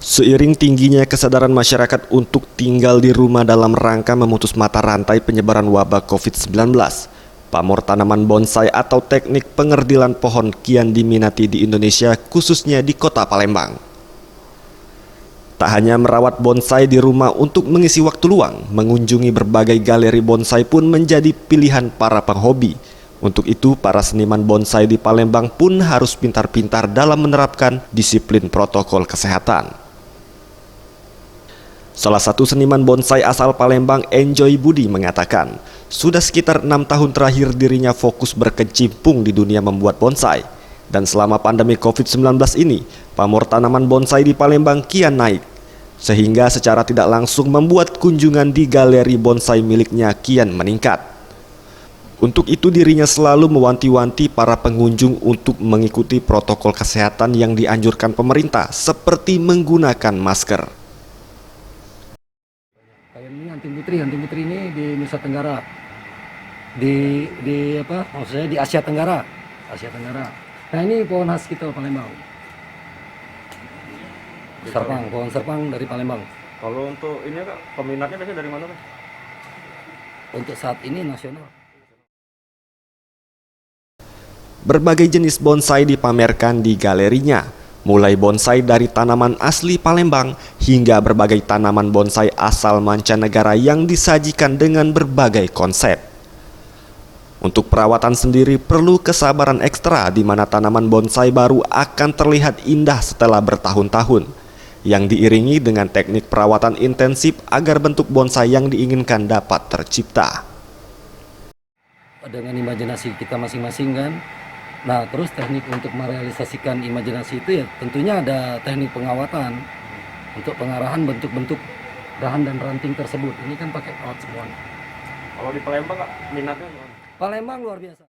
Seiring tingginya kesadaran masyarakat untuk tinggal di rumah dalam rangka memutus mata rantai penyebaran wabah COVID-19, pamor tanaman bonsai atau teknik pengerdilan pohon kian diminati di Indonesia, khususnya di kota Palembang. Tak hanya merawat bonsai di rumah untuk mengisi waktu luang, mengunjungi berbagai galeri bonsai pun menjadi pilihan para penghobi. Untuk itu, para seniman bonsai di Palembang pun harus pintar-pintar dalam menerapkan disiplin protokol kesehatan. Salah satu seniman bonsai asal Palembang, Enjoy Budi, mengatakan, sudah sekitar 6 tahun terakhir dirinya fokus berkecimpung di dunia membuat bonsai. Dan selama pandemi COVID-19 ini, pamor tanaman bonsai di Palembang kian naik, sehingga secara tidak langsung membuat kunjungan di galeri bonsai miliknya kian meningkat. Untuk itu dirinya selalu mewanti-wanti para pengunjung untuk mengikuti protokol kesehatan yang dianjurkan pemerintah, seperti menggunakan masker. Kayak ini anting putri ini di Nusa Tenggara, maksudnya di Asia Tenggara. Nah ini pohon khas kita Palembang. Pohon serpang dari Palembang. Kalau untuk ini Kak, peminatnya biasanya dari mana Kak? Untuk saat ini nasional. Berbagai jenis bonsai dipamerkan di galerinya, mulai bonsai dari tanaman asli Palembang hingga berbagai tanaman bonsai asal mancanegara yang disajikan dengan berbagai konsep. Untuk perawatan sendiri perlu kesabaran ekstra, di mana tanaman bonsai baru akan terlihat indah setelah bertahun-tahun, yang diiringi dengan teknik perawatan intensif agar bentuk bonsai yang diinginkan dapat tercipta. Dengan imajinasi kita masing-masing kan. Nah terus teknik untuk merealisasikan imajinasi itu ya tentunya ada teknik pengawatan untuk pengarahan bentuk-bentuk dahan dan ranting tersebut. Ini kan pakai kawat semua. Kalau di Palembang Kak, minatnya gimana? Palembang luar biasa.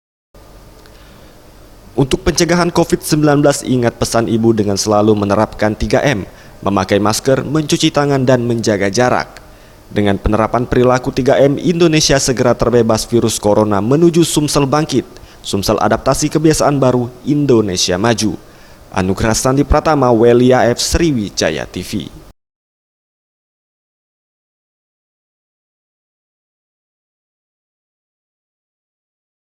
Untuk pencegahan COVID-19, ingat pesan ibu dengan selalu menerapkan 3M, memakai masker, mencuci tangan, dan menjaga jarak. Dengan penerapan perilaku 3M, Indonesia segera terbebas virus corona menuju Sumsel bangkit. Sumsel adaptasi kebiasaan baru, Indonesia maju. Anugrah Sandi Pratama, Welia F. Sriwijaya TV.